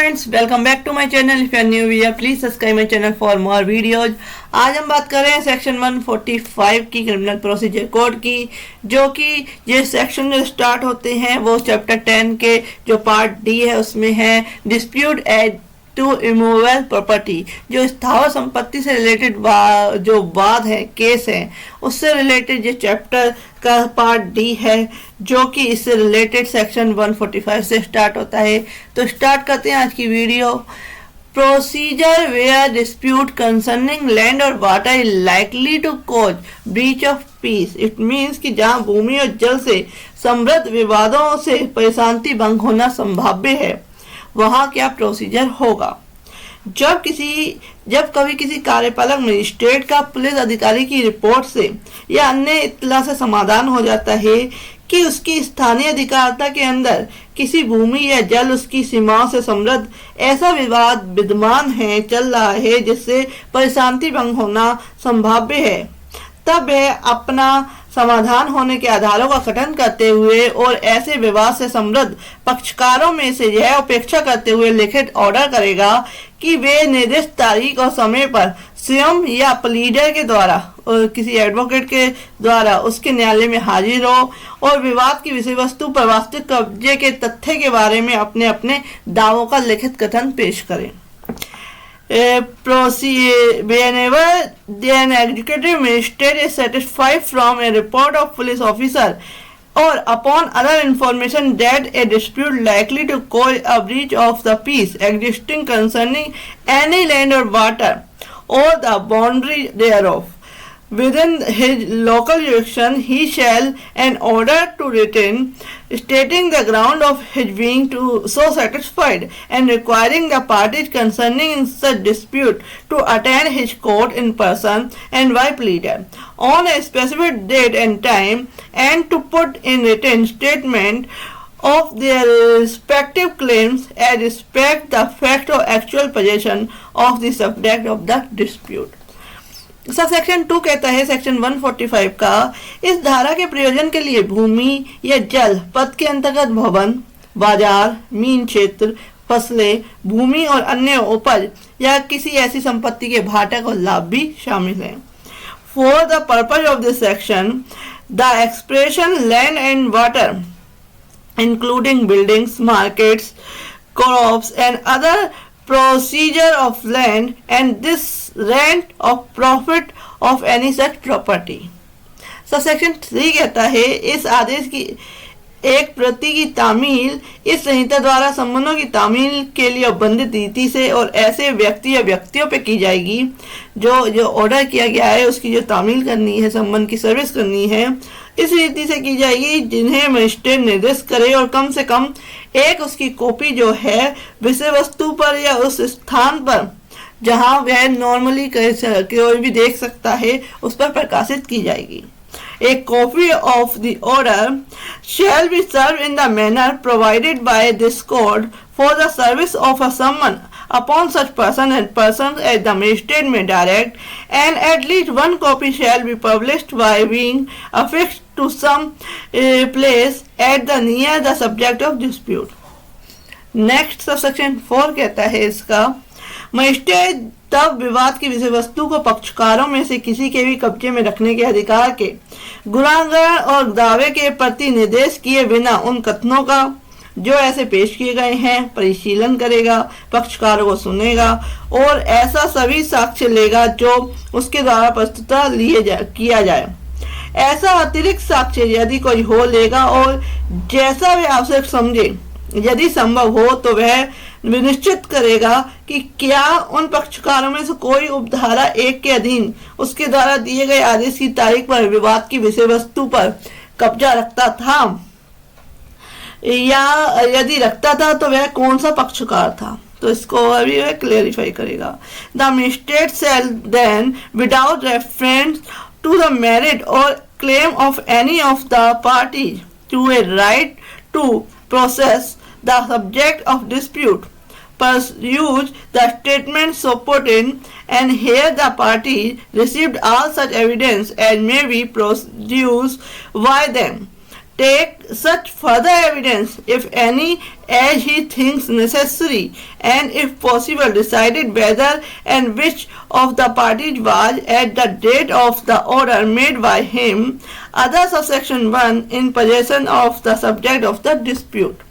Friends, welcome back to my channel. If you are new here please subscribe my channel for more videos. आज हम बात कर रहे हैं सेक्शन 145 की क्रिमिनल प्रोसीजर कोड की, जो कि ये सेक्शन जो स्टार्ट होते हैं वो चैप्टर 10 के जो पार्ट डी है उसमें है dispute at to immovable property. जो स्थावर संपत्ति से रिलेटेड जो वाद है, केस है, उससे रिलेटेड ये चैप्टर का पार्ट डी है, जो कि इससे रिलेटेड सेक्शन 145 से स्टार्ट होता है। तो स्टार्ट करते हैं आज की video. Procedure where dispute concerning land और water is likely to cause breach of peace. It means कि जहाँ भूमि और जल से समृद्ध विवादों से परिशांति भंग होना संभाव्य है, वहाँ क्या प्रोसीजर होगा। जब कभी किसी कार्यपालक मजिस्ट्रेट का पुलिस अधिकारी की रिपोर्ट से या अन्य इत्तला से समाधान हो जाता है कि उसकी स्थानीय अधिकारिता के अंदर किसी भूमि या जल उसकी सीमाओं से समृद्ध ऐसा विवाद विद्यमान है, चल रहा है, जिससे परिशांति भंग होना संभाव्य है, तब वह अपना समाधान होने के आधारों का गठन करते हुए और ऐसे विवाद से समृद्ध पक्षकारों में से यह अपेक्षा करते हुए लिखित ऑर्डर करेगा कि वे निर्दिष्ट तारीख और समय पर स्वयं या प्लीडर के द्वारा और किसी एडवोकेट के द्वारा उसके न्यायालय में हाजिर हो और विवाद की विषय वस्तु पर वास्तविक कब्जे के तथ्य के बारे में अपने अपने दावों का लिखित कथन पेश करें। Whenever an executive magistrate is satisfied from a report of police officer or upon other information that a dispute likely to cause a breach of the peace existing concerning any land or water or the boundary thereof within his local jurisdiction, he shall an order to written stating the ground of his being to so satisfied and requiring the parties concerning in such dispute to attend his court in person and by pleader on a specific date and time, and to put in written statement of their respective claims and respect the fact of actual possession of the subject of the dispute। Sub section 2 कहता है section 145 का, इस धारा के प्रयोजन के लिए भूमि या जल पद के अंतर्गत भवन, बाजार, मीन क्षेत्र, फसलें, भूमि और अन्य उपज या किसी ऐसी संपत्ति के भाटक और लाभ भी शामिल हैं। For the purpose of this section the expression land and water including buildings, markets, crops and other procedure of land and this rent of profit of any such property। Section 3 कहता है इस आदेश की एक प्रति की तामील इस संहिता द्वारा संबंधों की तामील के लिए उपबंधित रीति से और ऐसे व्यक्ति या व्यक्तियों पे की जाएगी जो ऑर्डर किया गया है उसकी जो तामील करनी है, संबंध की सर्विस करनी है, इस रीति से की जाएगी जिन्हें मजिस्ट्रेट निर्देश करे और कम से कम एक उसकी कॉपी जो है विषय वस्तु पर या उस स्थान पर जहां वह नॉर्मली कोई भी देख सकता है उस पर प्रकाशित की जाएगी। A copy of the order shall be served in the manner provided by this code for the service of a summon upon such person and persons as the magistrate may direct, and at least one copy shall be published by being affixed to some place at the near the subject of dispute। Next subsection 4 कहता है इसका, magistrate तब विवाद की विषय वस्तु को पक्षकारों में से किसी के भी कब्जे में रखने के अधिकार के गुणांकन और दावे के प्रति निर्देश किए बिना उन कथनों का जो ऐसे पेश किए गए हैं परिशीलन करेगा, पक्षकारों को सुनेगा और ऐसा सभी साक्ष्य लेगा जो उसके द्वारा प्रस्तुत किया जाए। ऐसा अतिरिक्त साक्ष्य यदि कोई हो लेगा और जैसा भी आवश्यक समझे यदि संभव हो तो वह विनिश्चित करेगा कि क्या उन पक्षकारों में से कोई उपधारा 1 के अधीन उसके द्वारा दिए गए आदेश की तारीख पर विवाद की विषय वस्तु पर कब्जा रखता था, या यदि रखता था तो वह कौन सा पक्षकार था। तो इसको अभी वह क्लेरिफाई करेगा। The magistrate shall then without reference to the merit और claim of any of the parties to a right to process the subject of dispute pursues the statement so put in, and here the party received all such evidence as may be produced by them, take such further evidence, if any, as he thinks necessary, and if possible decided whether and which of the parties was at the date of the order made by him, others of section 1, in possession of the subject of the dispute.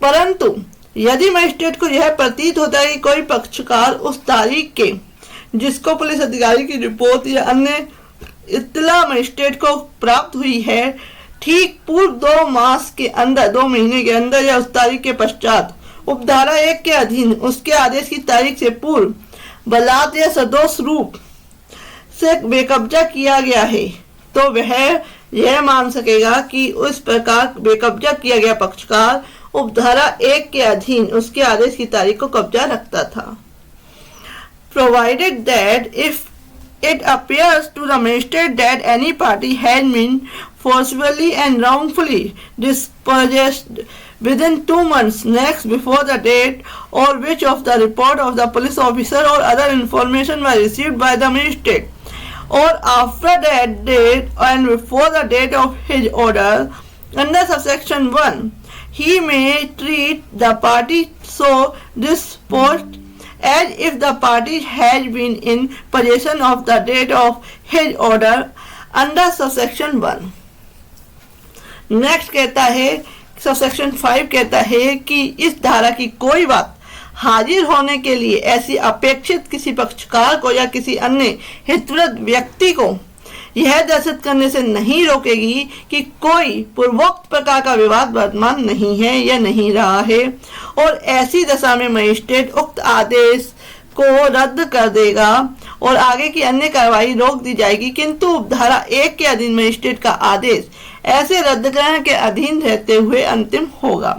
परंतु यदि magistrate को यह प्रतीत होता है कि कोई पक्षकार उस तारीख के जिसको पुलिस अधिकारी की रिपोर्ट या अन्य इत्तला मजिस्ट्रेट को प्राप्त हुई है, ठीक पूर्व 2 मास के अंदर, 2 महीने के अंदर या उस तारीख के पश्चात उपधारा 1 के अधीन उसके आदेश की तारीख से पूर्व बलात् या सदोष रूप से बेकब्जा किया गया है, तो वह यह मान सकेगा कि उस प्रकार बेकब्जा किया गया पक्षकार उपधारा 1 के अधीन उसके आदेश की तारीख को कब्जा रखता था. Provided that if it appears to the magistrate that any party has been forcibly and wrongfully dispossessed within 2 months next before the date or which of the report of the police officer or other information was received by the magistrate, or after that date and before the date of his order, under subsection 1, he may treat the party so disposed as if the party had been in possession of the date of his order under subsection 1. Next कहता है, subsection 5 कहता है कि इस धारा की कोई बात हाजिर होने के लिए ऐसी अपेक्षित किसी पक्षकार को या किसी अन्य हितवृत्त व्यक्ति को यह दर्शित करने से नहीं रोकेगी कि कोई पूर्वोक्त प्रकार का विवाद वर्तमान नहीं है या नहीं रहा है, और ऐसी दशा में मजिस्ट्रेट उक्त आदेश को रद्द कर देगा और आगे की अन्य कार्रवाई रोक दी जाएगी, किंतु उपधारा 1 के अधीन मजिस्ट्रेट का आदेश ऐसे रद्दकरण के अधीन रहते हुए अंतिम होगा.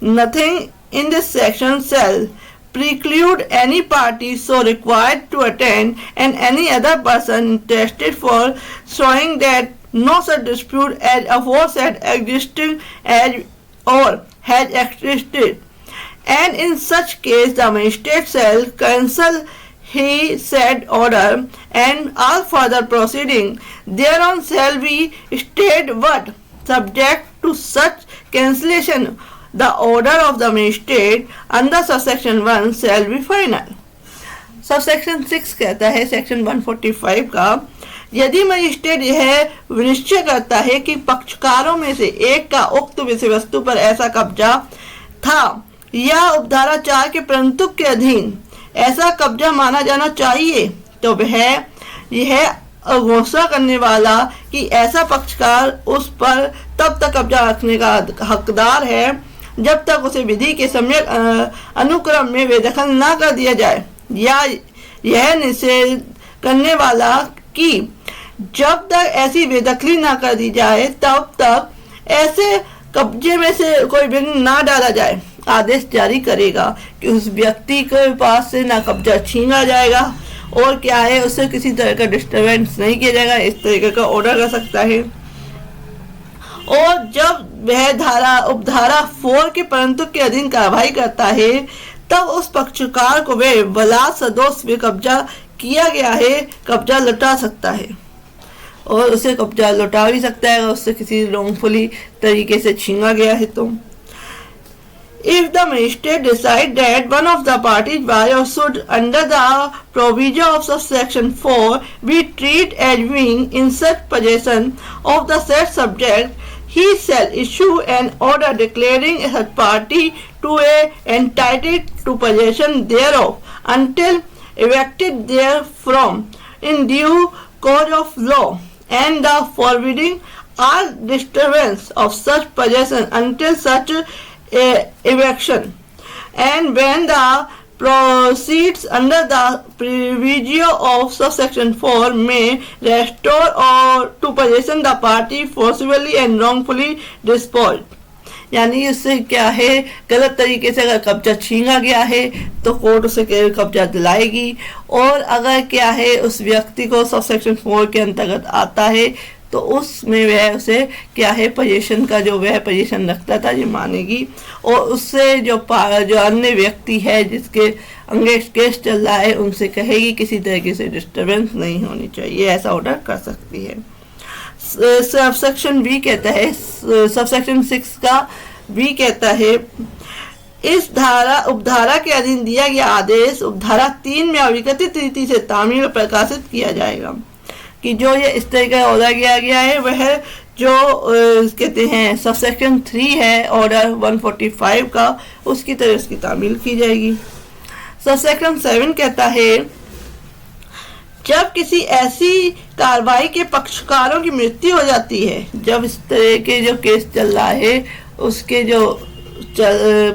Nothing in this section shall preclude any party so required to attend and any other person interested for showing that no such dispute as aforesaid existing as or has existed, and in such case the magistrate shall cancel he said order and all further proceeding thereon shall be stayed, but subject to such cancellation the order of the magistrate under subsection 1 shall be final. Subsection 6 कहता है section 145 का, यदि magistrate यह विनिश्चय करता है कि पक्षकारों में से एक का उक्त विषय वस्तु पर ऐसा कब्जा था या उपधारा 4 के प्रंतुक के अधीन ऐसा कब्जा माना जाना चाहिए, तो वह यह घोषणा करने वाला कि ऐसा पक्षकार उस पर तब तक कब्जा रखने का हकदार है जब तक उसे विधि के सम्यक अनुक्रम में बेदखल न कर दिया जाए, या यह निषेध करने वाला कि जब तक ऐसी बेदखली न कर दी जाए तब तक ऐसे कब्जे में से कोई विघ्न न डाला जाए, आदेश जारी करेगा कि उस व्यक्ति के पास से ना कब्जा छीना जाएगा और क्या है उससे किसी तरह का डिस्टर्बेंस नहीं किया जाएगा, इस तरीके का ऑर्डर कर सकता है. और जब वह धारा उपधारा 4 के परंतु के अधीन कार्रवाई करता है तब उस पक्षकार को वह बलात् सदोष में कब्जा किया गया है कब्जा लौटा सकता है, और उसे कब्जा लौटा भी सकता है उससे किसी रॉन्गफुली तरीके से छीना गया है. तो if the magistrate decide that one of the parties by or should under the provision of subsection 4 be treated as being in such possession of the said subject, he shall issue an order declaring such party to a entitled to possession thereof until evicted therefrom in due course of law, and the forbidding all disturbance of such possession until such eviction, and when the proceeds under the proviso of subsection 4 may restore or to possession the party forcibly and wrongfully disposed. यानी उससे क्या है, गलत तरीके से अगर कब्जा छीना गया है तो कोर्ट उसे कब्जा दिलाएगी, और अगर क्या है उस व्यक्ति को सबसेक्शन 4 के अंतर्गत आता है तो उसमें वह उसे क्या है पोजीशन का जो वह पोजीशन रखता था ये मानेगी, और उससे जो अन्य व्यक्ति है जिसके अंगेंस्ट केस चल रहा है उनसे कहेगी किसी तरीके से डिस्टर्बेंस नहीं होनी चाहिए, ऐसा ऑर्डर कर सकती है. सबसेक्शन बी कहता है, सबसेक्शन 6 का बी कहता है, इस उपधारा के अधीन दिया गया आदेश उपधारा 3 में अविकथित रीति से तामील में प्रकाशित किया जाएगा। कि जो ये इस तरह का ऑर्डर किया गया है वह जो कहते हैं सबसेक्शन 3 है ऑर्डर 145 का, उसकी तरह उसकी तामील की जाएगी। सबसेक्शन 7 कहता है, जब किसी ऐसी कार्रवाई के पक्षकारों की मृत्यु हो जाती है, जब इस तरह के जो केस चल रहा है उसके जो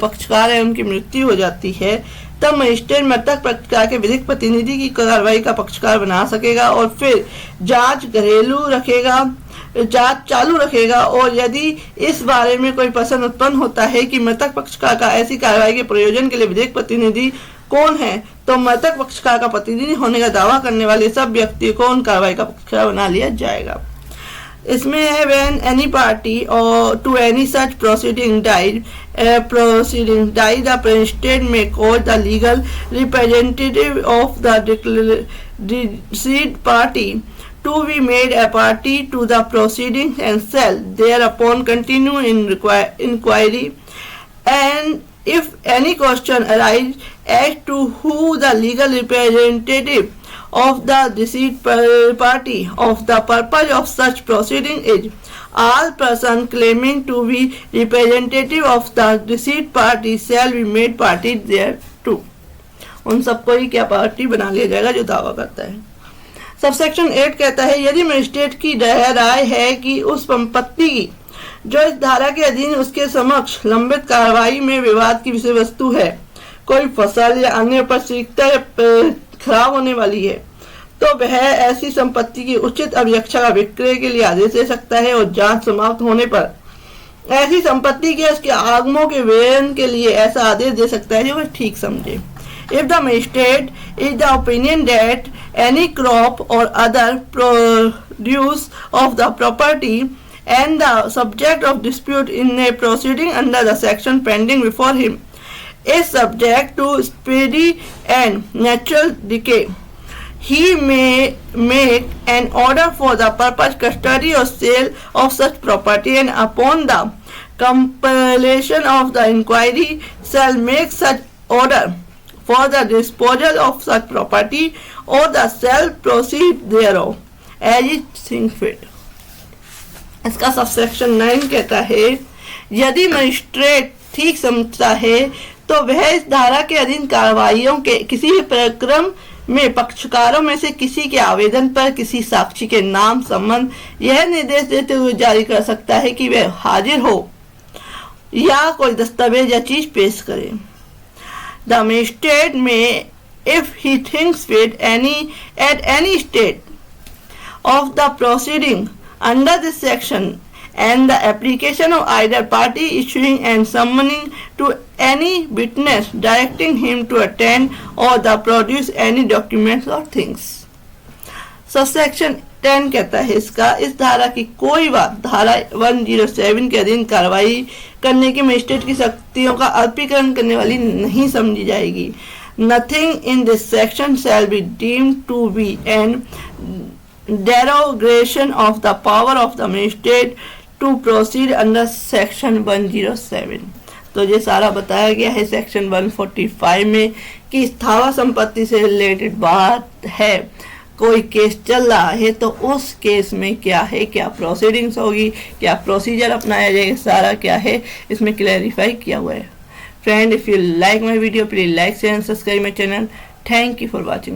पक्षकार है उनकी मृत्यु हो जाती है, तब मजिस्ट्रेट मृतक पक्षकार के विधिक प्रतिनिधि की कार्रवाई का पक्षकार बना सकेगा और फिर जांच चालू रखेगा। और यदि इस बारे में कोई प्रश्न उत्पन्न होता है कि मृतक पक्षकार का ऐसी कार्रवाई के प्रयोजन के लिए विधिक प्रतिनिधि कौन है, तो मृतक पक्षकार का प्रतिनिधि होने का दावा करने वाले सब व्यक्ति को उन कार्रवाई का पक्षकार बना लिया जाएगा। इसमें है when any party or to any such proceeding died, the magistrate may call the legal representative of the deceased party to be made a party to the proceedings and shall thereupon continue in inquiry, and if any question arises as to who the legal representative of the deceased party of the purpose of such proceeding is, all person claiming to be representative of the deceased party shall be made party thereto। उन सबको ही क्या party बना लिया जाएगा जो दावा करता है। सबसेक्शन 8 कहता है, यदि मजिस्ट्रेट की राय है कि उस संपत्ति की जो इस धारा के अधीन उसके समक्ष लंबित कार्रवाई में विवाद की विषय वस्तु है, कोई फसल या अन्य उपस्थितिता खराब होने वाली है, तो वह ऐसी संपत्ति की उचित अभिरक्षा का विक्रय के लिए आदेश दे सकता है और जांच समाप्त होने पर ऐसी संपत्ति के उसके आगमों के व्ययन के लिए ऐसा आदेश दे सकता है जो वह ठीक समझे। If the magistrate is the opinion that any crop or other produce of the property and the subject of dispute in a proceeding under the section pending before him is subject to speedy and natural decay, he may make an order for the purpose, custody or sale of such property, and upon the completion of the inquiry shall make such order for the disposal of such property or the shall proceed thereof as it think fit। इसका subsection 9 कहता है, यदि magistrate ठीक समझता है तो वह इस धारा के अधीन कार्रवाइयों के किसी भी प्रक्रम में पक्षकारों में से किसी के आवेदन पर किसी साक्षी के नाम संबंध यह निर्देश देते हुए जारी कर सकता है कि वह हाजिर हो या कोई दस्तावेज या चीज पेश करे। The magistrate may, if he thinks fit, at any stage of the proceeding under this section, and the application of either party issuing and summoning to any witness, directing him to attend or the produce any documents or things। Subsection 10 कहता है इसका, इस धारा की कोई बात धारा 107 के अधीन कार्रवाई करने की मजिस्ट्रेट की शक्तियों का अल्पीकरण करने वाली नहीं समझी जाएगी। Nothing in this section shall be deemed to be an derogation of the power of the magistrate to proceed under section 107। तो ये सारा बताया गया है सेक्शन 145 में कि स्थावर संपत्ति से रिलेटेड बात है, कोई केस चल रहा है तो उस केस में क्या है, क्या प्रोसीडिंग्स होगी, क्या प्रोसीजर अपनाया जाएगा, सारा क्या है इसमें क्लैरिफाई किया हुआ है। Friend, if you like my video please like share and subscribe my channel. Thank you for watching.